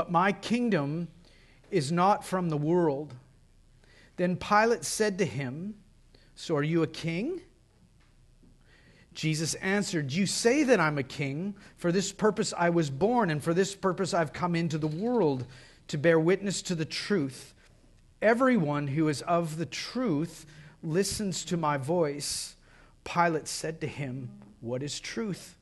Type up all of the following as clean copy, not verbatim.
but my kingdom is not from the world." Then Pilate said to him, "So are you a king?" Jesus answered, "You say that I'm a king. For this purpose I was born, and for this purpose I've come into the world, to bear witness to the truth. Everyone who is of the truth listens to my voice." Pilate said to him, "What is truth?"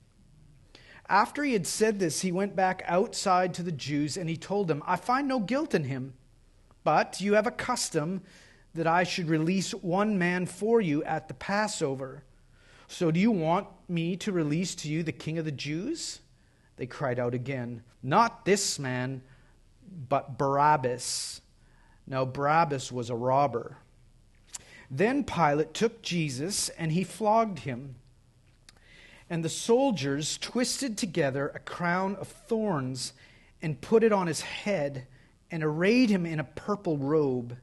After he had said this, he went back outside to the Jews, and he told them, "I find no guilt in him. But you have a custom that I should release one man for you at the Passover. So do you want me to release to you the king of the Jews?" They cried out again, "Not this man, but Barabbas." Now Barabbas was a robber. Then Pilate took Jesus, and he flogged him. And the soldiers twisted together a crown of thorns and put it on his head and arrayed him in a purple robe.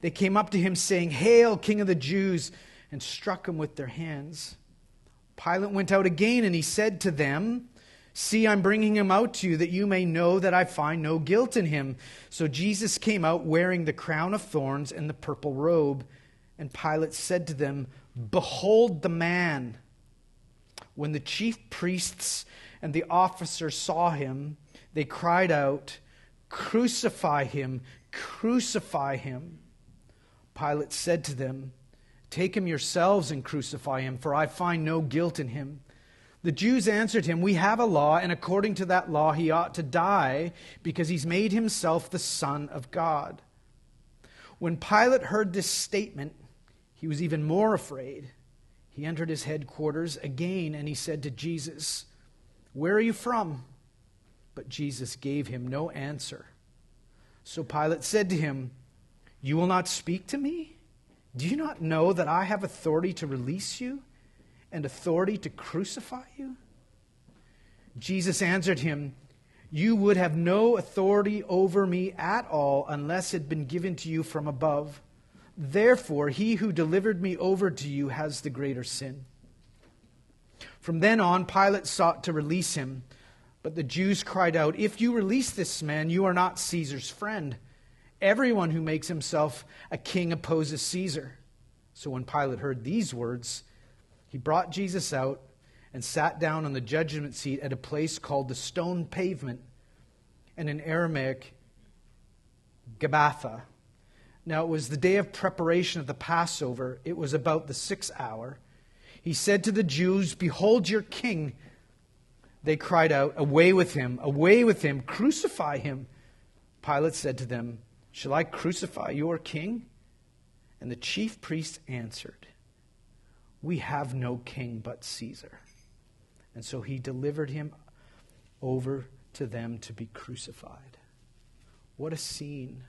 They came up to him saying, "Hail, King of the Jews," and struck him with their hands. Pilate went out again, and he said to them, "See, I'm bringing him out to you, that you may know that I find no guilt in him." So Jesus came out wearing the crown of thorns and the purple robe. And Pilate said to them, "Behold the man." When the chief priests and the officers saw him, they cried out, "Crucify him! Crucify him!" Pilate said to them, "Take him yourselves and crucify him, for I find no guilt in him." The Jews answered him, "We have a law, and according to that law he ought to die, because he's made himself the Son of God." When Pilate heard this statement, he was even more afraid. He entered his headquarters again, and he said to Jesus, "Where are you from?" But Jesus gave him no answer. So Pilate said to him, "You will not speak to me? Do you not know that I have authority to release you and authority to crucify you?" Jesus answered him, "You would have no authority over me at all unless it had been given to you from above. Therefore, he who delivered me over to you has the greater sin." From then on, Pilate sought to release him, but the Jews cried out, "If you release this man, you are not Caesar's friend. Everyone who makes himself a king opposes Caesar." So when Pilate heard these words, he brought Jesus out and sat down on the judgment seat at a place called the Stone Pavement, and in Aramaic, Gabbatha. Now it was the day of preparation of the Passover. It was about the 6th hour. He said to the Jews, "Behold your king." They cried out, "Away with him! Away with him! Crucify him!" Pilate said to them, "Shall I crucify your king?" And the chief priests answered, "We have no king but Caesar." And so he delivered him over to them to be crucified. What a scene.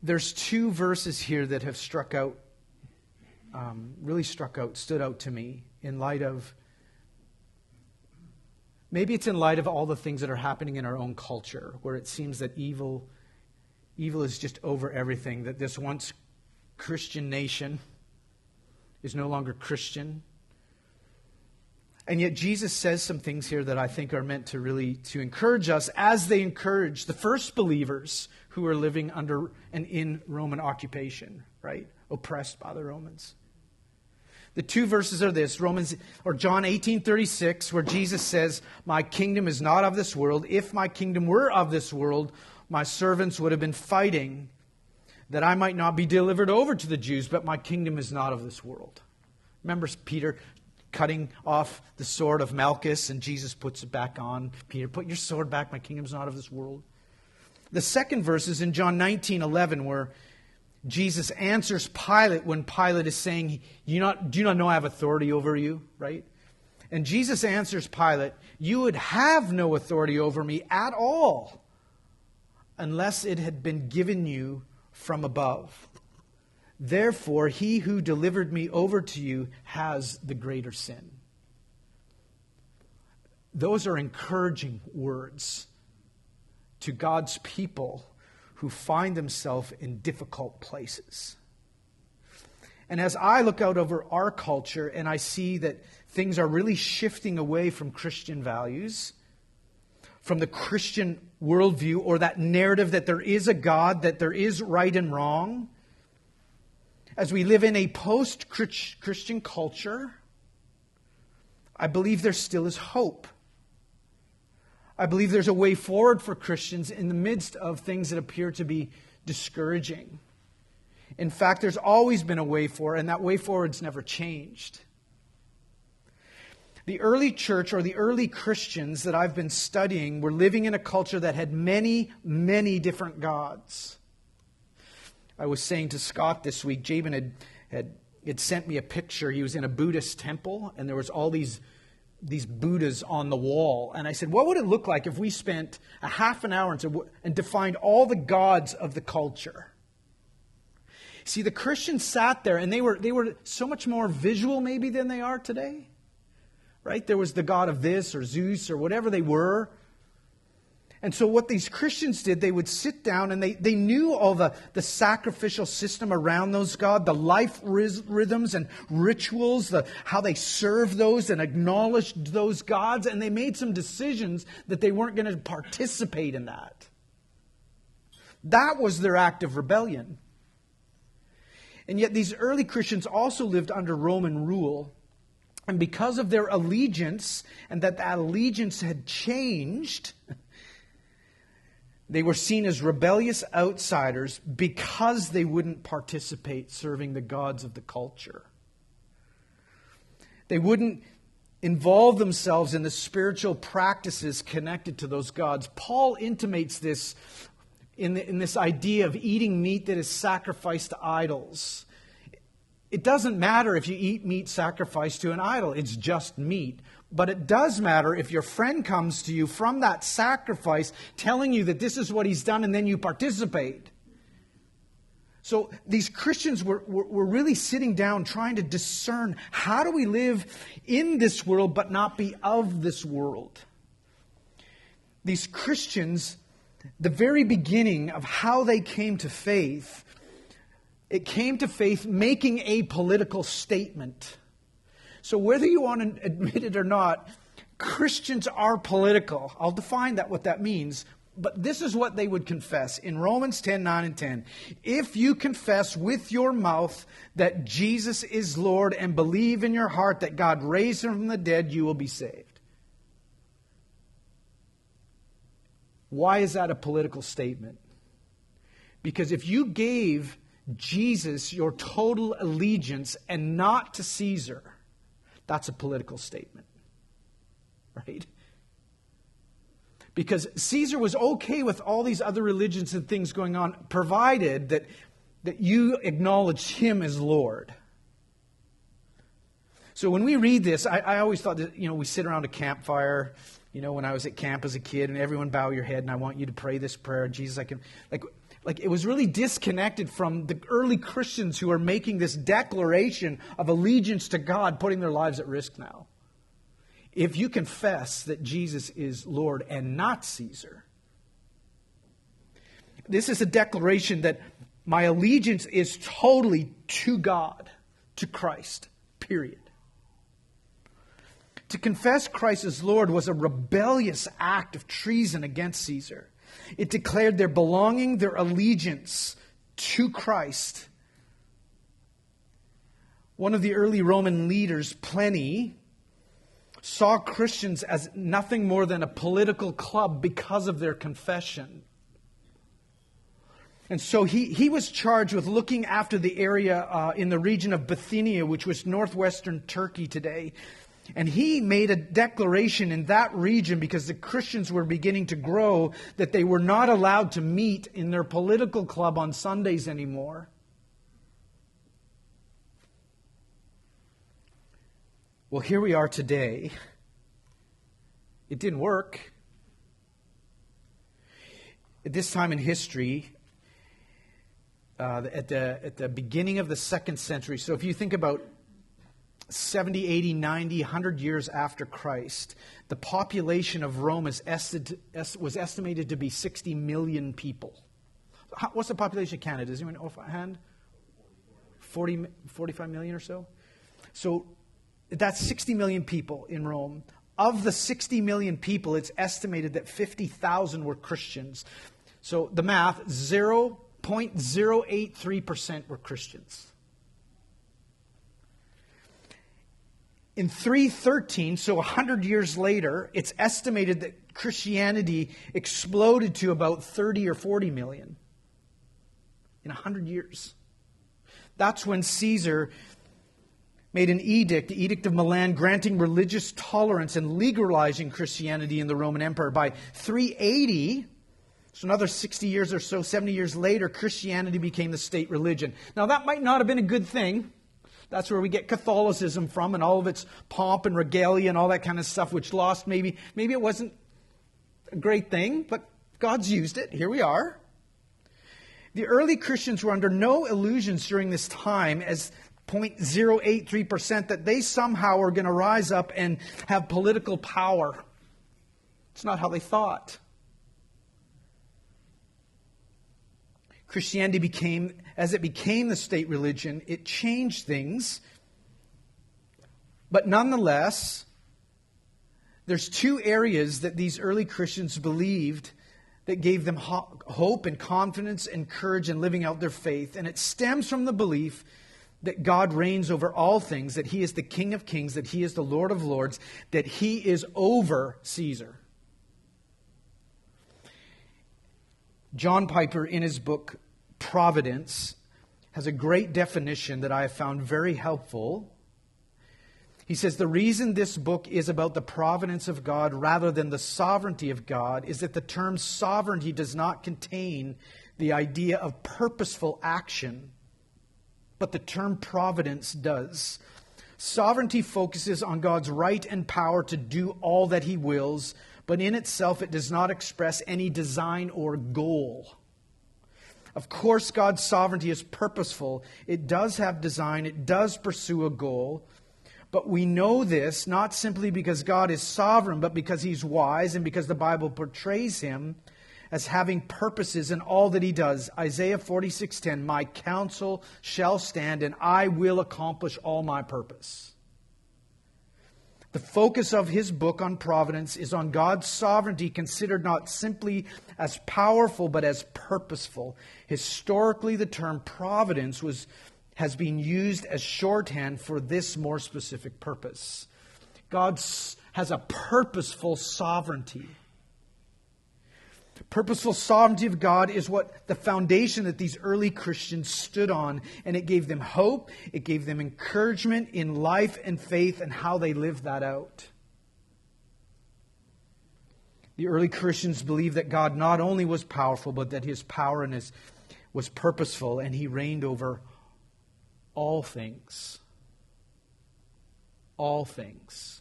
There's two verses here that have stood out to me in light of, maybe it's in light of all the things that are happening in our own culture, where it seems that evil is just over everything, that this once Christian nation is no longer Christian. And yet Jesus says some things here that I think are meant to encourage us, as they encourage the first believers who are living under and in Roman occupation, right? Oppressed by the Romans. The two verses are this, John 18:36, where Jesus says, "My kingdom is not of this world. If my kingdom were of this world, my servants would have been fighting, that I might not be delivered over to the Jews, but my kingdom is not of this world." Remember Peter cutting off the sword of Malchus, and Jesus puts it back on. "Peter, put your sword back. My kingdom is not of this world." The second verse is in John 19:11, where Jesus answers Pilate when Pilate is saying, do you not know I have authority over you, right? And Jesus answers Pilate, "You would have no authority over me at all unless it had been given you from above. Therefore, he who delivered me over to you has the greater sin." Those are encouraging words to God's people who find themselves in difficult places. And as I look out over our culture and I see that things are really shifting away from Christian values, from the Christian worldview, or that narrative that there is a God, that there is right and wrong, as we live in a post-Christian culture, I believe there still is hope. I believe there's a way forward for Christians in the midst of things that appear to be discouraging. In fact, there's always been a way forward, and that way forward's never changed. The early church, or the early Christians that I've been studying, were living in a culture that had many, many different gods. I was saying to Scott this week, Jabin had sent me a picture. He was in a Buddhist temple, and there was all these Buddhas on the wall. And I said, what would it look like if we spent a half an hour and defined all the gods of the culture? See, the Christians sat there, and they were so much more visual maybe than they are today. Right? There was the god of this or Zeus or whatever they were. And so what these Christians did, they would sit down and they knew all the sacrificial system around those gods, the life rhythms and rituals, how they served those and acknowledged those gods, and they made some decisions that they weren't going to participate in that. That was their act of rebellion. And yet these early Christians also lived under Roman rule. And because of their allegiance, and that allegiance had changed, they were seen as rebellious outsiders because they wouldn't participate serving the gods of the culture. They wouldn't involve themselves in the spiritual practices connected to those gods. Paul intimates this in this idea of eating meat that is sacrificed to idols. It doesn't matter if you eat meat sacrificed to an idol. It's just meat. But it does matter if your friend comes to you from that sacrifice telling you that this is what he's done, and then you participate. So these Christians were really sitting down trying to discern, how do we live in this world but not be of this world? These Christians, the very beginning of how they came to faith, it came to faith making a political statement. So whether you want to admit it or not, Christians are political. I'll define what that means. But this is what they would confess in Romans 10:9 and 10. If you confess with your mouth that Jesus is Lord and believe in your heart that God raised him from the dead, you will be saved. Why is that a political statement? Because if you gave Jesus your total allegiance and not to Caesar, that's a political statement. Right? Because Caesar was okay with all these other religions and things going on, provided that you acknowledged him as Lord. So when we read this, I always thought that, we sit around a campfire, when I was at camp as a kid, and everyone bow your head, and I want you to pray this prayer. Jesus, like it was really disconnected from the early Christians who are making this declaration of allegiance to God, putting their lives at risk now. If you confess that Jesus is Lord and not Caesar, this is a declaration that my allegiance is totally to God, to Christ, period. To confess Christ as Lord was a rebellious act of treason against Caesar. It declared their belonging, their allegiance to Christ. One of the early Roman leaders, Pliny, saw Christians as nothing more than a political club because of their confession. And so he was charged with looking after the area in the region of Bithynia, which was northwestern Turkey today. And he made a declaration in that region, because the Christians were beginning to grow, that they were not allowed to meet in their political club on Sundays anymore. Well, here we are today. It didn't work. At this time in history, at the beginning of the 2nd century, so if you think about 70, 80, 90, 100 years after Christ, the population of Rome was estimated to be 60 million people. What's the population of Canada? Does anyone know offhand? 45 million or so. So that's 60 million people in Rome. Of the 60 million people, it's estimated that 50,000 were Christians. So the math, 0.083% were Christians. In 313, so 100 years later, it's estimated that Christianity exploded to about 30 or 40 million in 100 years. That's when Caesar made an edict, the Edict of Milan, granting religious tolerance and legalizing Christianity in the Roman Empire. By 380, so another 60 years or so, 70 years later, Christianity became the state religion. Now that might not have been a good thing. That's where we get Catholicism from and all of its pomp and regalia and all that kind of stuff, which lost maybe it wasn't a great thing, but God's used it. Here we are. The early Christians were under no illusions during this time as 0.083% that they somehow are going to rise up and have political power. It's not how they thought. Christianity became the state religion, it changed things. But nonetheless, there's two areas that these early Christians believed that gave them hope and confidence and courage in living out their faith. And it stems from the belief that God reigns over all things, that He is the King of Kings, that He is the Lord of Lords, that He is over Caesar. John Piper, in his book Providence, has a great definition that I have found very helpful. He says the reason this book is about the providence of God rather than the sovereignty of God is that the term sovereignty does not contain the idea of purposeful action, but the term providence does. Sovereignty focuses on God's right and power to do all that He wills, but in itself it does not express any design or goal. Of course, God's sovereignty is purposeful. It does have design. It does pursue a goal. But we know this not simply because God is sovereign, but because He's wise and because the Bible portrays Him as having purposes in all that He does. Isaiah 46:10, my counsel shall stand and I will accomplish all my purpose. The focus of his book on providence is on God's sovereignty, considered not simply as powerful, but as purposeful. Historically, the term providence has been used as shorthand for this more specific purpose. God has a purposeful sovereignty. Purposeful sovereignty of God is what the foundation that these early Christians stood on, and it gave them hope, it gave them encouragement in life and faith and how they lived that out. The early Christians believed that God not only was powerful, but that His power was purposeful, and He reigned over all things. All things.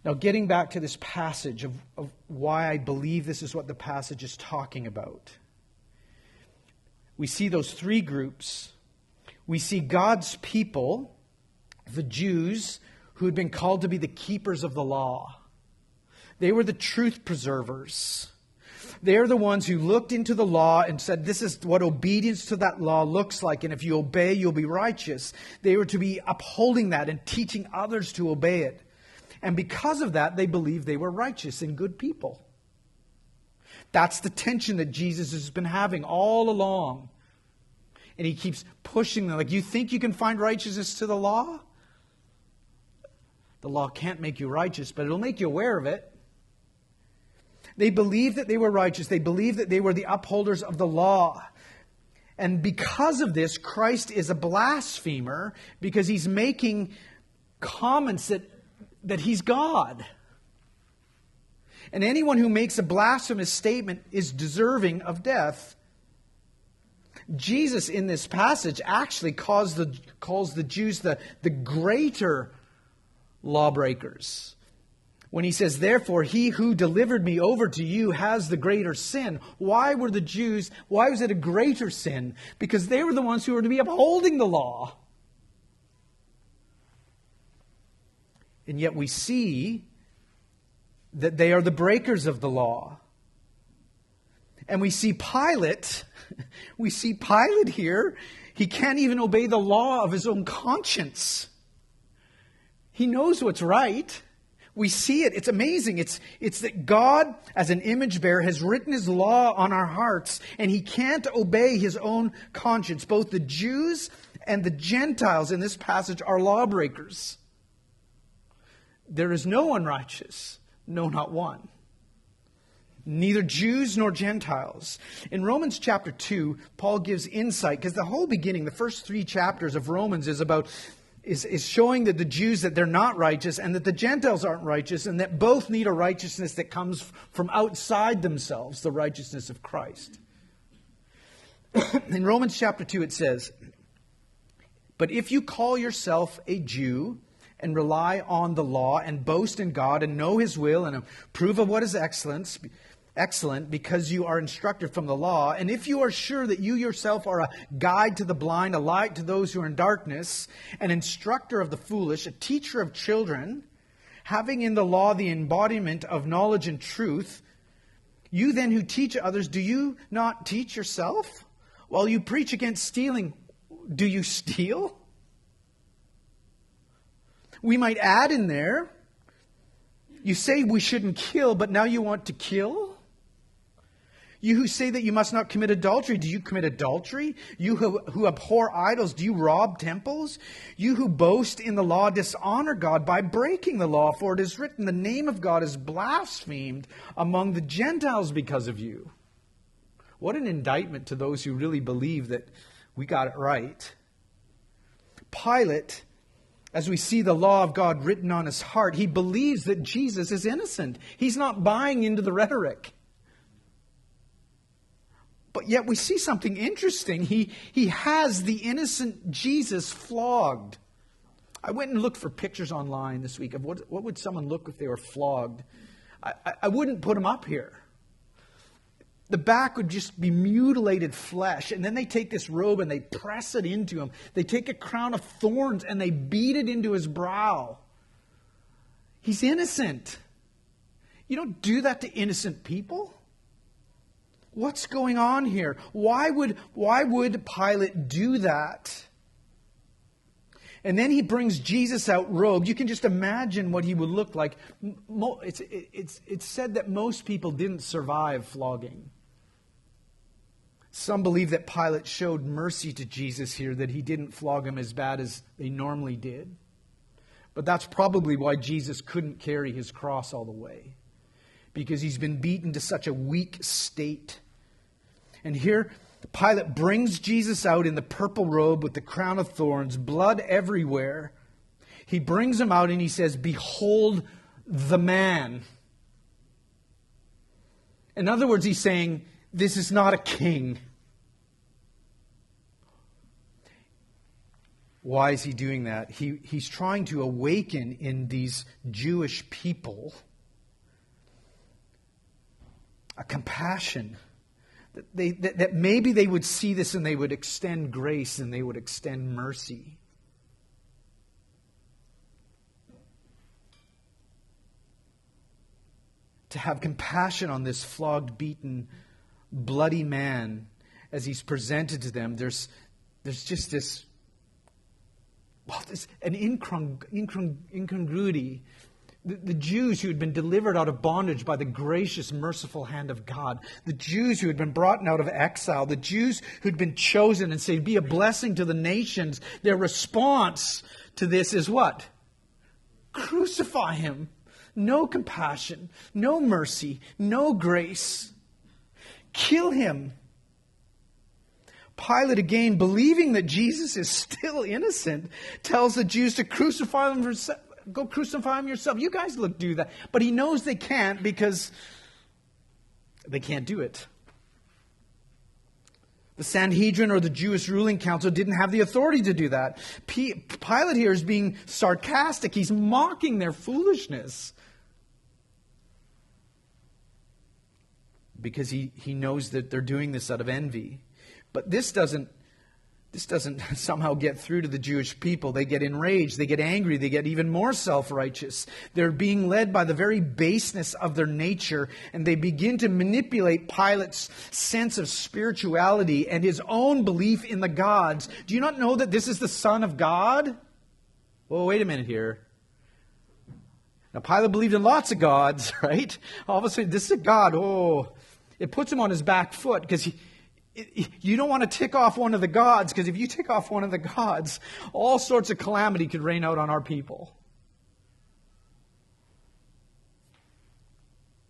Now, getting back to this passage of why I believe this is what the passage is talking about. We see those three groups. We see God's people, the Jews, who had been called to be the keepers of the law. They were the truth preservers. They're the ones who looked into the law and said, this is what obedience to that law looks like, and if you obey, you'll be righteous. They were to be upholding that and teaching others to obey it. And because of that, they believed they were righteous and good people. That's the tension that Jesus has been having all along. And He keeps pushing them. Like, you think you can find righteousness to the law? The law can't make you righteous, but it'll make you aware of it. They believed that they were righteous. They believed that they were the upholders of the law. And because of this, Christ is a blasphemer because He's making comments that He's God. And anyone who makes a blasphemous statement is deserving of death. Jesus in this passage actually calls the Jews the greater lawbreakers. When He says, therefore, he who delivered me over to you has the greater sin. Why was it a greater sin? Because they were the ones who were to be upholding the law. And yet we see that they are the breakers of the law. And we see Pilate here. He can't even obey the law of his own conscience. He knows what's right. We see it. It's amazing. It's that God, as an image bearer, has written his law on our hearts, and he can't obey his own conscience. Both the Jews and the Gentiles in this passage are lawbreakers. There is no one righteous, no, not one. Neither Jews nor Gentiles. In Romans chapter 2, Paul gives insight, because the whole beginning, the first 3 chapters of Romans is showing that the Jews, that they're not righteous, and that the Gentiles aren't righteous, and that both need a righteousness that comes from outside themselves, the righteousness of Christ. In Romans chapter 2 it says, "But if you call yourself a Jew and rely on the law and boast in God and know his will and approve of what is excellent because you are instructed from the law, and if you are sure that you yourself are a guide to the blind, a light to those who are in darkness, an instructor of the foolish, a teacher of children, having in the law the embodiment of knowledge and truth, you then who teach others, do you not teach yourself? While you preach against stealing, do you steal?" We might add in there, you say we shouldn't kill, but now you want to kill? You who say that you must not commit adultery, do you commit adultery? You who abhor idols, do you rob temples? You who boast in the law dishonor God by breaking the law, for it is written, the name of God is blasphemed among the Gentiles because of you. What an indictment to those who really believe that we got it right. Pilate, as we see the law of God written on his heart, he believes that Jesus is innocent. He's not buying into the rhetoric. But yet we see something interesting. He has the innocent Jesus flogged. I went and looked for pictures online this week of what would someone look if they were flogged. I wouldn't put them up here. The back would just be mutilated flesh. And then they take this robe and they press it into him. They take a crown of thorns and they beat it into his brow. He's innocent. You don't do that to innocent people. What's going on here? Why would Pilate do that? And then he brings Jesus out robed. You can just imagine what he would look like. It's said that most people didn't survive flogging. Some believe that Pilate showed mercy to Jesus here, that he didn't flog him as bad as they normally did. But that's probably why Jesus couldn't carry his cross all the way, because he's been beaten to such a weak state. And here, Pilate brings Jesus out in the purple robe with the crown of thorns, blood everywhere. He brings him out and he says, "Behold the man." In other words, he's saying, this is not a king. Why is he doing that? He's trying to awaken in these Jewish people a compassion. That maybe they would see this and they would extend grace and they would extend mercy. To have compassion on this flogged, beaten, bloody man as he's presented to them. There's just this an incongruity. The Jews who had been delivered out of bondage by the gracious, merciful hand of God. The Jews who had been brought out of exile. The Jews who had been chosen and said, be a blessing to the nations. Their response to this is what? Crucify him. No compassion, no mercy, no grace. Kill him. Pilate, again, believing that Jesus is still innocent, tells the Jews to crucify him. Go crucify him yourself. You guys do that. But he knows they can't because they can't do it. The Sanhedrin or the Jewish ruling council didn't have the authority to do that. Pilate here is being sarcastic. He's mocking their foolishness. Because he knows that they're doing this out of envy. But this doesn't This doesn't somehow get through to the Jewish people. They get enraged, they get angry, they get even more self-righteous. They're being led by the very baseness of their nature, and they begin to manipulate Pilate's sense of spirituality and his own belief in the gods. Do you not know that this is the Son of God? Well, wait a minute here. Now, Pilate believed in lots of gods, right? All of a sudden, this is a god. Oh, it puts him on his back foot because you don't want to tick off one of the gods, because if you tick off one of the gods, all sorts of calamity could rain out on our people.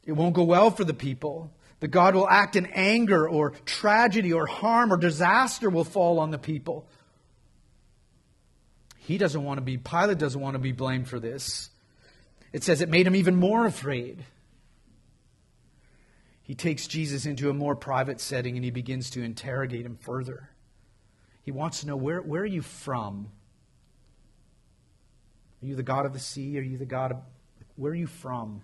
It won't go well for the people. The God will act in anger, or tragedy or harm or disaster will fall on the people. Pilate doesn't want to be blamed for this. It says it made him even more afraid. He takes Jesus into a more private setting and he begins to interrogate him further. He wants to know, where are you from? Are you the God of the sea? Are you the God of... Where are you from?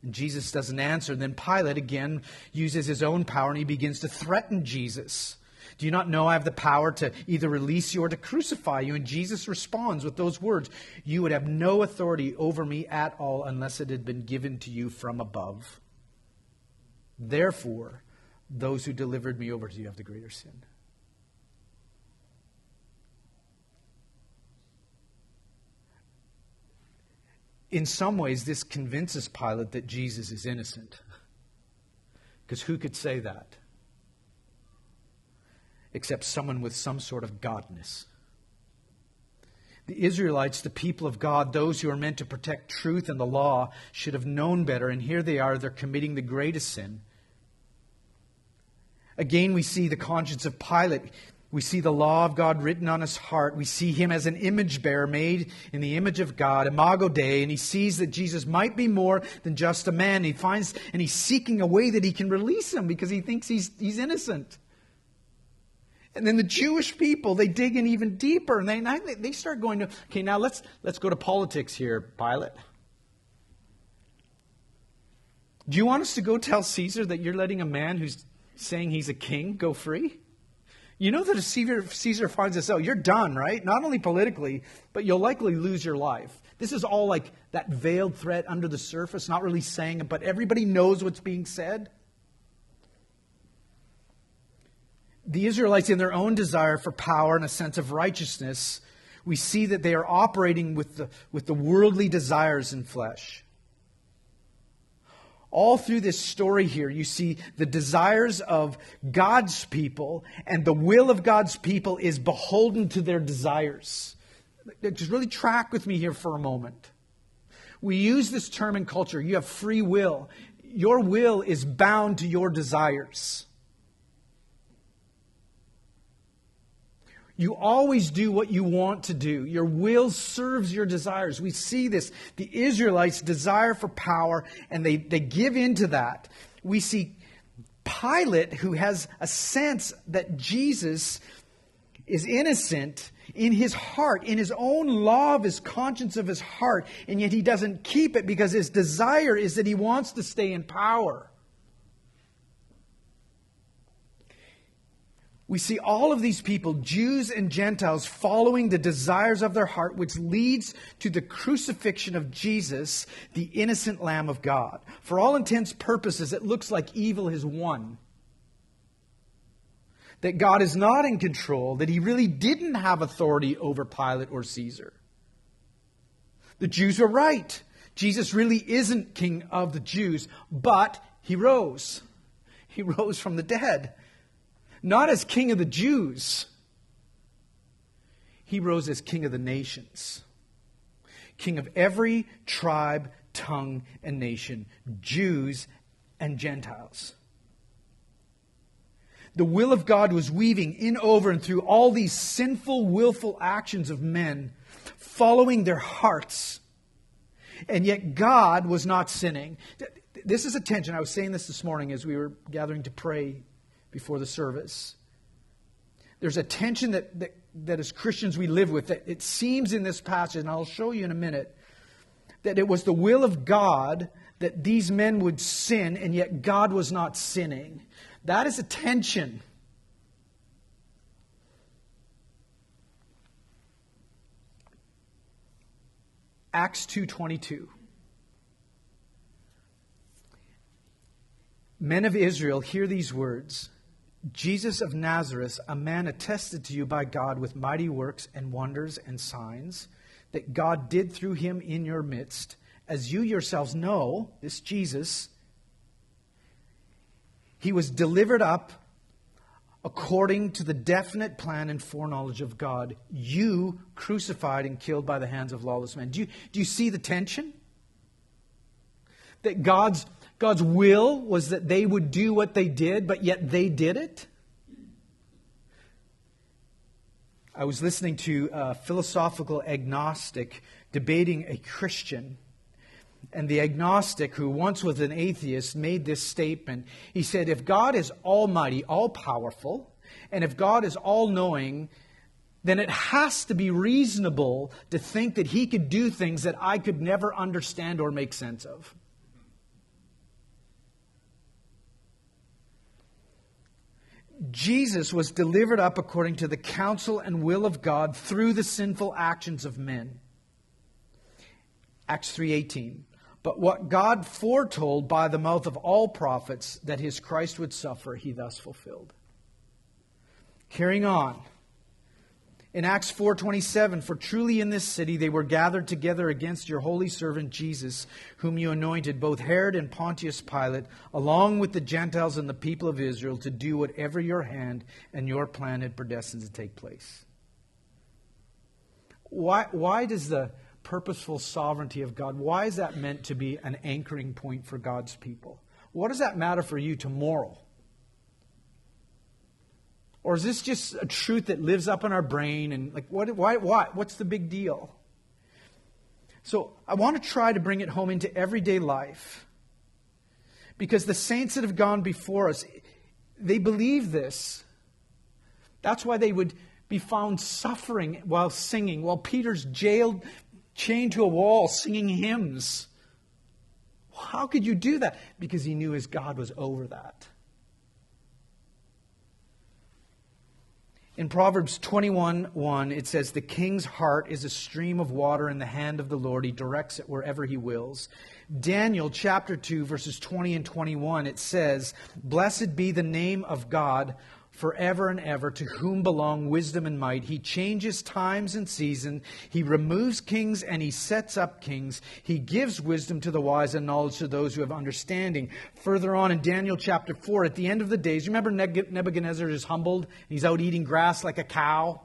And Jesus doesn't answer. Then Pilate again uses his own power and he begins to threaten Jesus. Do you not know I have the power to either release you or to crucify you? And Jesus responds with those words, you would have no authority over me at all unless it had been given to you from above. Therefore, those who delivered me over to you have the greater sin. In some ways, this convinces Pilate that Jesus is innocent. Because who could say that? Except someone with some sort of godness. The Israelites, the people of God, those who are meant to protect truth and the law, should have known better. And here they are, they're committing the greatest sin. Again, we see the conscience of Pilate. We see the law of God written on his heart. We see him as an image bearer made in the image of God, Imago Dei, and he sees that Jesus might be more than just a man. He finds, and he's seeking a way that he can release him because he thinks he's innocent. And then the Jewish people, they dig in even deeper, and they start going to, okay, now let's go to politics here, Pilate. Do you want us to go tell Caesar that you're letting a man who's saying he's a king go free? You know that if Caesar finds this out, you're done, right? Not only politically, but you'll likely lose your life. This is all like that veiled threat under the surface, not really saying it, but everybody knows what's being said. The Israelites, in their own desire for power and a sense of righteousness, we see that they are operating with the worldly desires in flesh. All through this story here, you see the desires of God's people, and the will of God's people is beholden to their desires. Just really track with me here for a moment. We use this term in culture. You have free will. Your will is bound to your desires. You always do what you want to do. Your will serves your desires. We see this. The Israelites desire for power, and they give in to that. We see Pilate, who has a sense that Jesus is innocent in his heart, in his own law of his conscience of his heart, and yet he doesn't keep it because his desire is that he wants to stay in power. We see all of these people, Jews and Gentiles, following the desires of their heart, which leads to the crucifixion of Jesus, the innocent Lamb of God. For all intents and purposes, it looks like evil has won. That God is not in control, that he really didn't have authority over Pilate or Caesar. The Jews were right. Jesus really isn't king of the Jews, but he rose. He rose from the dead. Not as king of the Jews. He rose as king of the nations. King of every tribe, tongue, and nation. Jews and Gentiles. The will of God was weaving in, over, and through all these sinful, willful actions of men, following their hearts. And yet God was not sinning. This is a tension. I was saying this morning as we were gathering to pray before the service. There's a tension that as Christians we live with, that it seems in this passage, and I'll show you in a minute, that it was the will of God that these men would sin, and yet God was not sinning. That is a tension. Acts 2:22. Men of Israel, hear these words. Jesus of Nazareth, a man attested to you by God with mighty works and wonders and signs that God did through him in your midst, as you yourselves know, this Jesus, he was delivered up according to the definite plan and foreknowledge of God. You crucified and killed by the hands of lawless men. Do you see the tension? That God's will was that they would do what they did, but yet they did it? I was listening to a philosophical agnostic debating a Christian. And the agnostic, who once was an atheist, made this statement. He said, if God is almighty, all-powerful, and if God is all-knowing, then it has to be reasonable to think that he could do things that I could never understand or make sense of. Jesus was delivered up according to the counsel and will of God through the sinful actions of men. Acts 3:18. But what God foretold by the mouth of all prophets that his Christ would suffer, he thus fulfilled. Carrying on. In Acts 4:27, for truly in this city they were gathered together against your holy servant Jesus, whom you anointed, both Herod and Pontius Pilate, along with the Gentiles and the people of Israel, to do whatever your hand and your plan had predestined to take place. Why does the purposeful sovereignty of God, why is that meant to be an anchoring point for God's people? What does that matter for you tomorrow? Or is this just a truth that lives up in our brain and why? What's the big deal? So I want to try to bring it home into everyday life. Because the saints that have gone before us, they believe this. That's why they would be found suffering while singing, while Peter's jailed, chained to a wall, singing hymns. How could you do that? Because he knew his God was over that. In Proverbs 21:1, it says, the king's heart is a stream of water in the hand of the Lord. He directs it wherever he wills. Daniel chapter 2, verses 20 and 21, it says, blessed be the name of God forever and ever, to whom belong wisdom and might. He changes times and seasons. He removes kings and he sets up kings. He gives wisdom to the wise and knowledge to those who have understanding. Further on in Daniel chapter 4, at the end of the days, you remember Nebuchadnezzar is humbled? He's out eating grass like a cow.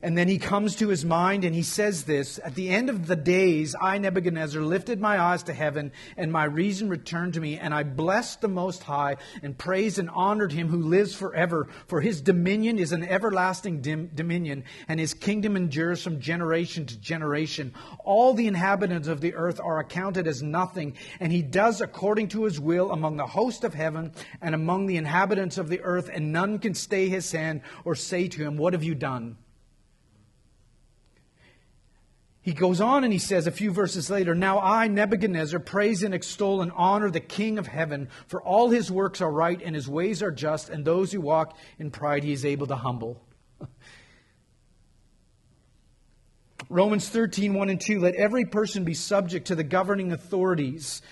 And then he comes to his mind and he says this, at the end of the days, I, Nebuchadnezzar, lifted my eyes to heaven and my reason returned to me. And I blessed the Most High and praised and honored him who lives forever. For his dominion is an everlasting dominion and his kingdom endures from generation to generation. All the inhabitants of the earth are accounted as nothing. And he does according to his will among the host of heaven and among the inhabitants of the earth. And none can stay his hand or say to him, what have you done? He goes on and he says a few verses later, now I, Nebuchadnezzar, praise and extol and honor the King of heaven, for all his works are right and his ways are just, and those who walk in pride he is able to humble. Romans 13:1 and 2, let every person be subject to the governing authorities,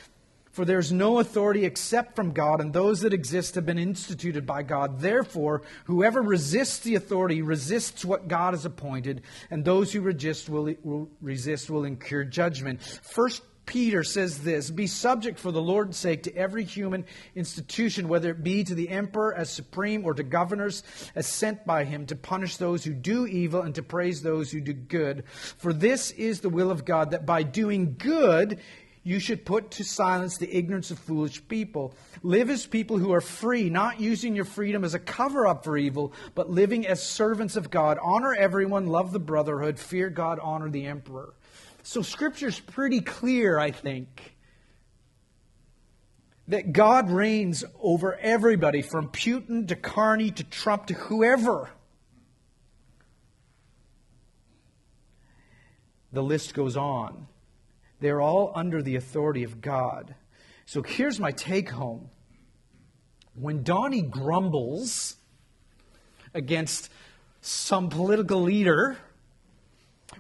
for there is no authority except from God, and those that exist have been instituted by God. Therefore, whoever resists the authority resists what God has appointed, and those who resist will incur judgment. 1 Peter says this, be subject for the Lord's sake to every human institution, whether it be to the emperor as supreme or to governors as sent by him to punish those who do evil and to praise those who do good. For this is the will of God, that by doing good you should put to silence the ignorance of foolish people. Live as people who are free, not using your freedom as a cover-up for evil, but living as servants of God. Honor everyone, love the brotherhood, fear God, honor the emperor. So Scripture's pretty clear, I think, that God reigns over everybody, from Putin to Carney to Trump to whoever. The list goes on. They're all under the authority of God. So here's my take home. When Donnie grumbles against some political leader,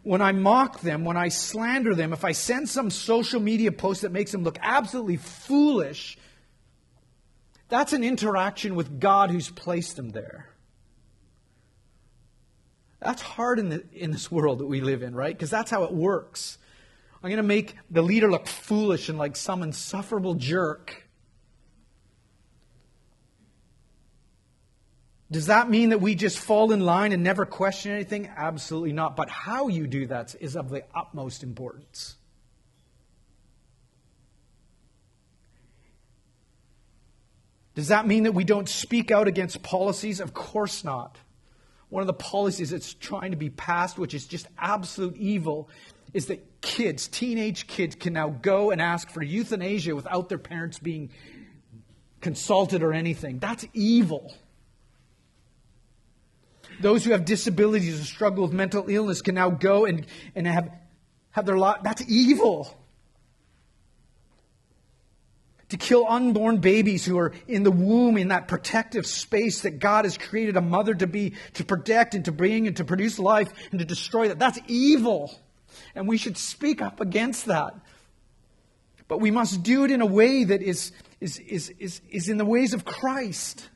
when I mock them, when I slander them, if I send some social media post that makes them look absolutely foolish, that's an interaction with God who's placed them there. That's hard in this world that we live in, right? Because that's how it works. I'm going to make the leader look foolish and like some insufferable jerk. Does that mean that we just fall in line and never question anything? Absolutely not. But how you do that is of the utmost importance. Does that mean that we don't speak out against policies? Of course not. One of the policies that's trying to be passed, which is just absolute evil, is that kids, teenage kids, can now go and ask for euthanasia without their parents being consulted or anything. That's evil. Those who have disabilities or struggle with mental illness can now go and have their life. That's evil. To kill unborn babies who are in the womb, in that protective space that God has created a mother to be, to protect and to bring and to produce life and to destroy that. That's evil. And we should speak up against that. But we must do it in a way that is in the ways of Christ.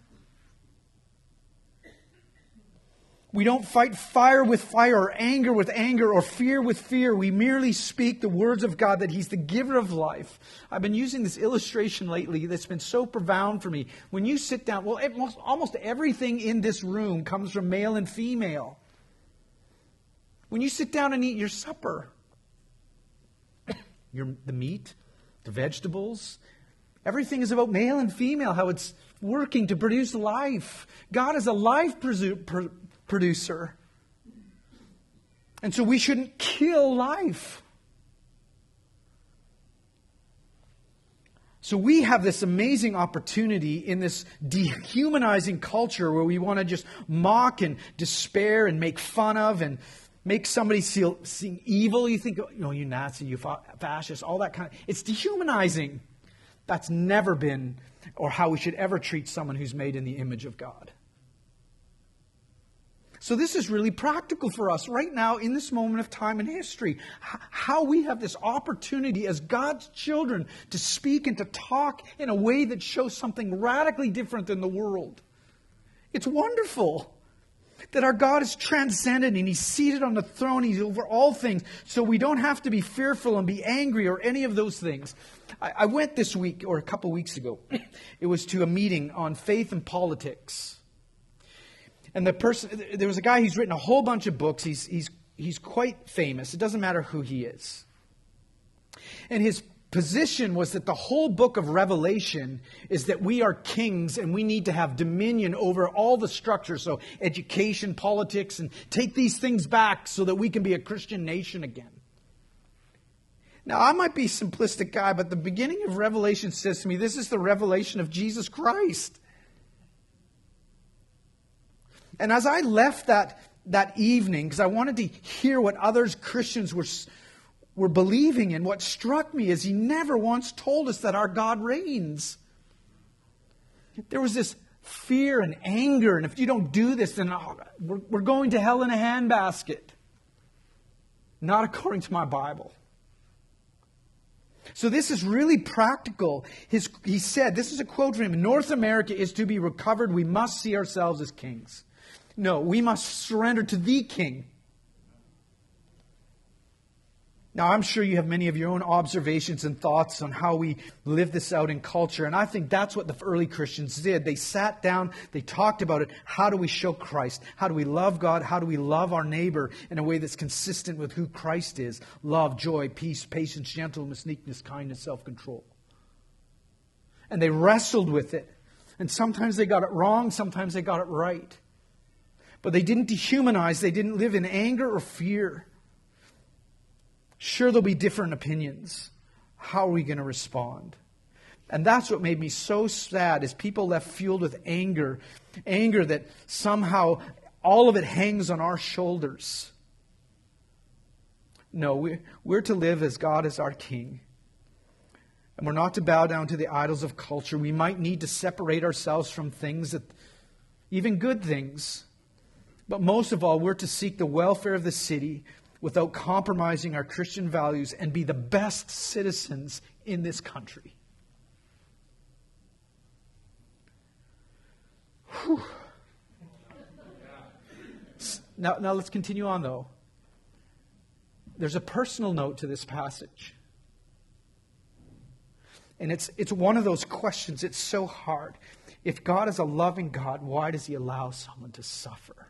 We don't fight fire with fire or anger with anger or fear with fear. We merely speak the words of God, that He's the giver of life. I've been using this illustration lately that's been so profound for me. When you sit down, well, almost everything in this room comes from male and female. When you sit down and eat your supper, the meat, the vegetables, everything is about male and female, how it's working to produce life. God is a life producer. And so we shouldn't kill life. So we have this amazing opportunity in this dehumanizing culture where we want to just mock and despair and make fun of and make somebody seem evil. You think, you Nazi, you fascist, all that kind of... It's dehumanizing. That's never been or how we should ever treat someone who's made in the image of God. So this is really practical for us right now in this moment of time in history. How we have this opportunity as God's children to speak and to talk in a way that shows something radically different than the world. It's wonderful that our God is transcendent and He's seated on the throne. He's over all things. So we don't have to be fearful and be angry or any of those things. I went this week, or a couple weeks ago, it was to a meeting on faith and politics. And there was a guy who's written a whole bunch of books. He's quite famous. It doesn't matter who he is. And his position was that the whole book of Revelation is that we are kings and we need to have dominion over all the structures. So education, politics, and take these things back so that we can be a Christian nation again. Now, I might be a simplistic guy, but the beginning of Revelation says to me, this is the revelation of Jesus Christ. And as I left that evening, because I wanted to hear what others Christians were believing in, what struck me is He never once told us that our God reigns. There was this fear and anger, and if you don't do this, then we're going to hell in a handbasket. Not according to my Bible. So this is really practical. He said, this is a quote from him, North America is to be recovered. We must see ourselves as kings. No, we must surrender to the King. Now, I'm sure you have many of your own observations and thoughts on how we live this out in culture. And I think that's what the early Christians did. They sat down, they talked about it. How do we show Christ? How do we love God? How do we love our neighbor in a way that's consistent with who Christ is? Love, joy, peace, patience, gentleness, meekness, kindness, self-control. And they wrestled with it. And sometimes they got it wrong, sometimes they got it right. But they didn't dehumanize. They didn't live in anger or fear. Sure, there'll be different opinions. How are we going to respond? And that's what made me so sad, is people left fueled with anger. Anger that somehow all of it hangs on our shoulders. No, we're to live as God is our King. And we're not to bow down to the idols of culture. We might need to separate ourselves from things, that, even good things. But most of all, we're to seek the welfare of the city. without compromising our Christian values and be the best citizens in this country. Whew. Now let's continue on, though. There's a personal note to this passage. And it's one of those questions. It's so hard. If God is a loving God, why does He allow someone to suffer?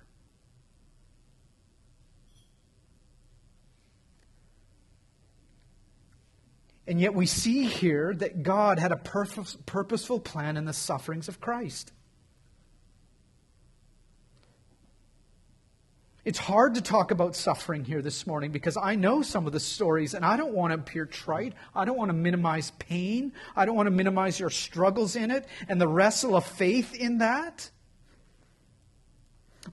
And yet we see here that God had a purposeful plan in the sufferings of Christ. It's hard to talk about suffering here this morning because I know some of the stories and I don't want to appear trite. I don't want to minimize pain. I don't want to minimize your struggles in it and the wrestle of faith in that.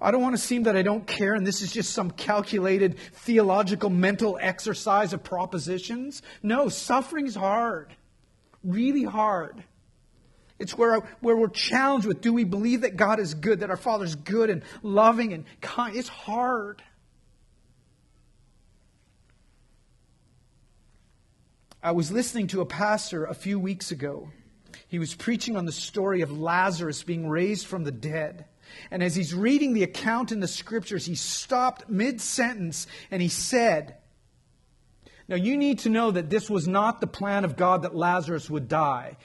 I don't want to seem that I don't care and this is just some calculated theological mental exercise of propositions. No, suffering is hard. Really hard. It's where we're challenged with, do we believe that God is good, that our Father's good and loving and kind? It's hard. I was listening to a pastor a few weeks ago. He was preaching on the story of Lazarus being raised from the dead. And as he's reading the account in the Scriptures, he stopped mid-sentence and he said, now you need to know that this was not the plan of God that Lazarus would die.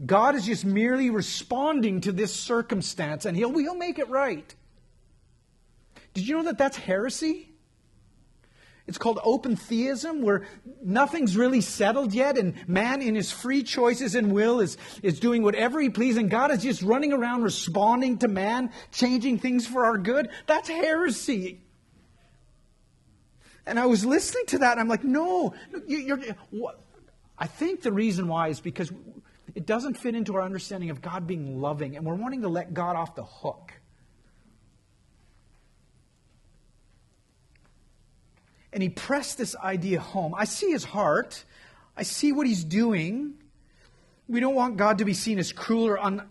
God is just merely responding to this circumstance and He'll make it right. Did you know that that's heresy? It's called open theism, where nothing's really settled yet and man in his free choices and will is doing whatever he pleases and God is just running around responding to man, changing things for our good. That's heresy. And I was listening to that and I'm like, no, I think the reason why is because it doesn't fit into our understanding of God being loving, and we're wanting to let God off the hook. And he pressed this idea home. I see his heart. I see what he's doing. We don't want God to be seen as cruel or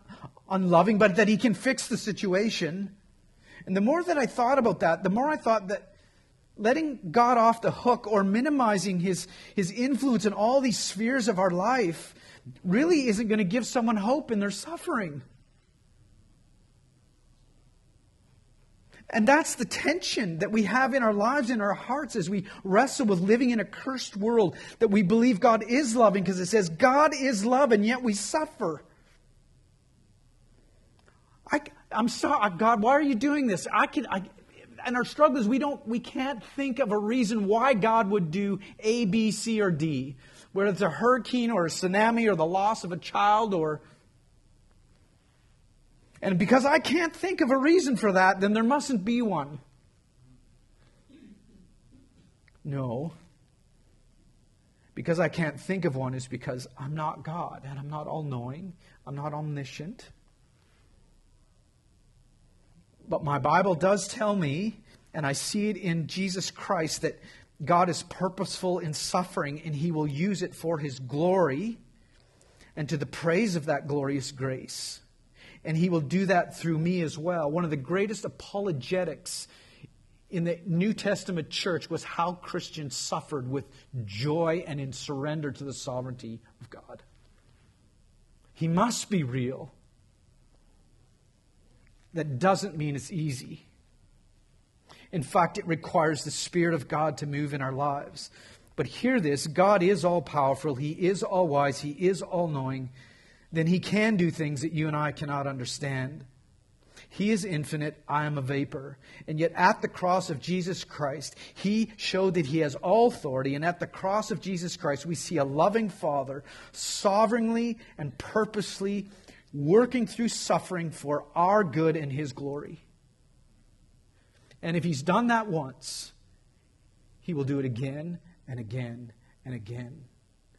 unloving, but that He can fix the situation. And the more that I thought about that, the more I thought that letting God off the hook or minimizing His influence in all these spheres of our life really isn't going to give someone hope in their suffering. And that's the tension that we have in our lives, in our hearts, as we wrestle with living in a cursed world, that we believe God is loving because it says God is love, and yet we suffer. I'm sorry, God, why are you doing this? And our struggle is we can't think of a reason why God would do A, B, C, or D. Whether it's a hurricane or a tsunami or the loss of a child And because I can't think of a reason for that, then there mustn't be one. No. Because I can't think of one is because I'm not God and I'm not all-knowing. I'm not omniscient. But my Bible does tell me, and I see it in Jesus Christ, that God is purposeful in suffering and He will use it for His glory and to the praise of that glorious grace. And He will do that through me as well. One of the greatest apologetics in the New Testament church was how Christians suffered with joy and in surrender to the sovereignty of God. He must be real. That doesn't mean it's easy. In fact, it requires the Spirit of God to move in our lives. But hear this, God is all-powerful, He is all-wise, He is all-knowing. Then He can do things that you and I cannot understand. He is infinite, I am a vapor. And yet at the cross of Jesus Christ, He showed that He has all authority. And at the cross of Jesus Christ, we see a loving Father sovereignly and purposely working through suffering for our good and His glory. And if He's done that once, He will do it again and again and again.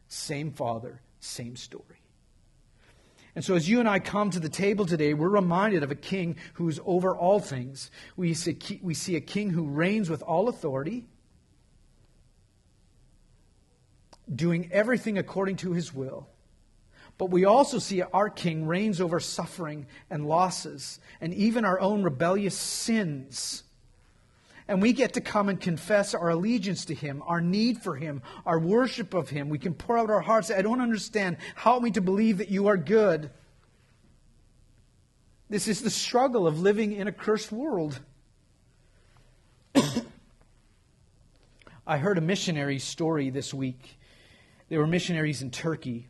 Same Father, same story. And so as you and I come to the table today, we're reminded of a King who is over all things. We see a King who reigns with all authority, doing everything according to His will. But we also see our King reigns over suffering and losses and even our own rebellious sins. And we get to come and confess our allegiance to Him, our need for Him, our worship of Him. We can pour out our hearts. I don't understand. Help me to believe that you are good. This is the struggle of living in a cursed world. I heard a missionary story this week. They were missionaries in Turkey.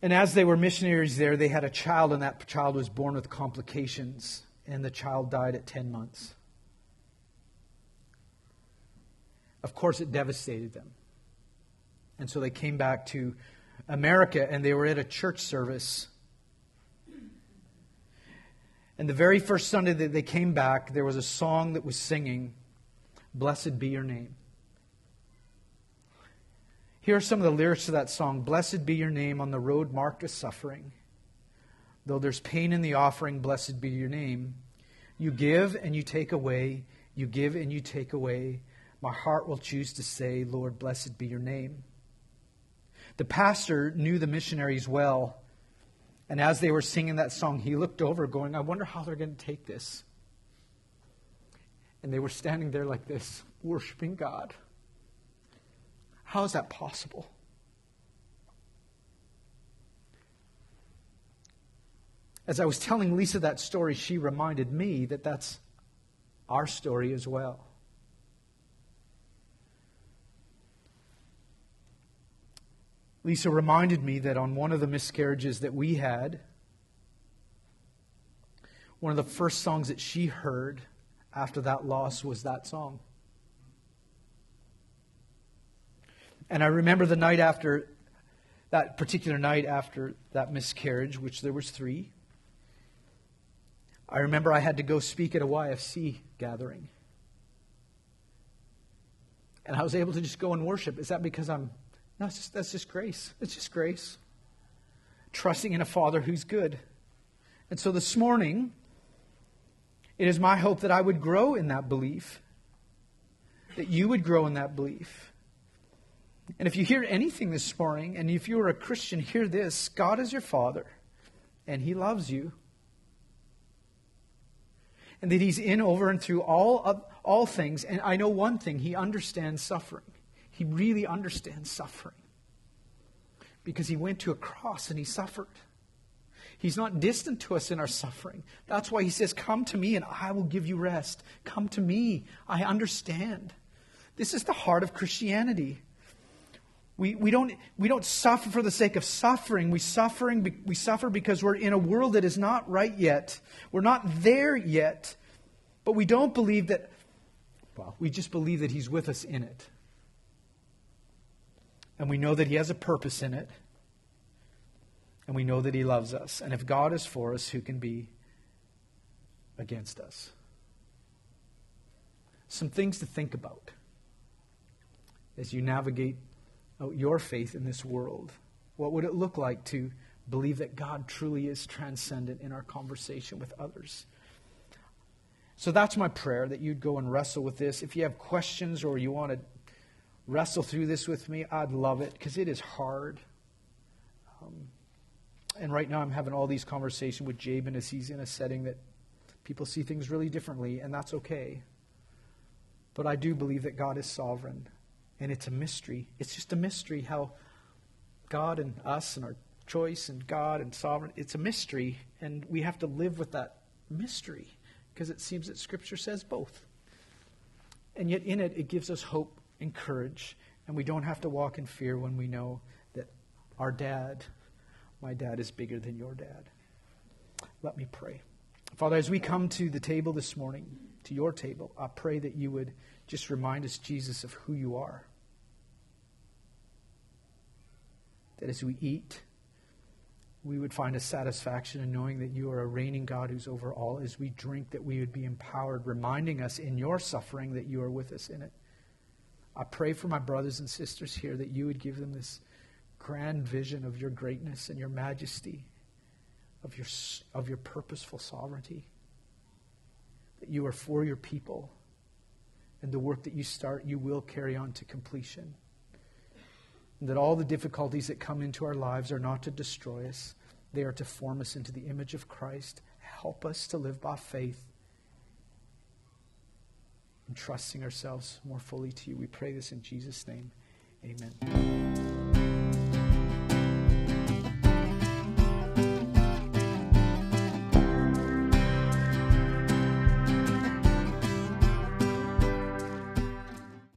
And as they were missionaries there, they had a child, and that child was born with complications, and the child died at 10 months. Of course, it devastated them. And so they came back to America, and they were at a church service. And the very first Sunday that they came back, there was a song that was singing, "Blessed be your name." Here are some of the lyrics to that song. "Blessed be your name on the road marked with suffering. Though there's pain in the offering, blessed be your name. You give and you take away. You give and you take away. My heart will choose to say, Lord, blessed be your name." The pastor knew the missionaries well. And as they were singing that song, he looked over going, I wonder how they're going to take this. And they were standing there like this, worshiping God. How is that possible? As I was telling Lisa that story, she reminded me that that's our story as well. Lisa reminded me that on one of the miscarriages that we had, one of the first songs that she heard after that loss was that song. And I remember the night after, that particular night after that miscarriage, which there was 3, I remember I had to go speak at a YFC gathering. And I was able to just go and worship. Is that because no, that's just grace. It's just grace. Trusting in a Father who's good. And so this morning, it is my hope that I would grow in that belief. That you would grow in that belief. And if you hear anything this morning, and if you are a Christian, hear this. God is your Father, and He loves you. And that He's in, over, and through all things. And I know one thing, He understands suffering. He really understands suffering. Because He went to a cross and He suffered. He's not distant to us in our suffering. That's why He says, come to me and I will give you rest. Come to me. I understand. This is the heart of Christianity. We don't suffer for the sake of suffering. We suffer because we're in a world that is not right yet. We're not there yet. But we don't believe that, we just believe that He's with us in it. And we know that He has a purpose in it. And we know that He loves us. And if God is for us, who can be against us? Some things to think about as you navigate out your faith in this world. What would it look like to believe that God truly is transcendent in our conversation with others? So that's my prayer, that you'd go and wrestle with this. If you have questions or you want to wrestle through this with me, I'd love it, because it is hard. And right now I'm having all these conversations with Jabin as he's in a setting that people see things really differently, and that's okay. But I do believe that God is sovereign, and it's a mystery. It's just a mystery how God and us and our choice and God and sovereign, it's a mystery, and we have to live with that mystery, because it seems that Scripture says both. And yet in it, it gives us hope and courage, and we don't have to walk in fear when we know that our dad, my dad, is bigger than your dad. Let me pray. Father, as we come to the table this morning, to your table, I pray that you would just remind us, Jesus, of who you are. That as we eat, we would find a satisfaction in knowing that you are a reigning God who's over all. As we drink, that we would be empowered, reminding us in your suffering that you are with us in it. I pray for my brothers and sisters here that you would give them this grand vision of your greatness and your majesty, of your purposeful sovereignty. That you are for your people, and the work that you start, you will carry on to completion. And that all the difficulties that come into our lives are not to destroy us. They are to form us into the image of Christ. Help us to live by faith and trusting ourselves more fully to you. We pray this in Jesus' name. Amen.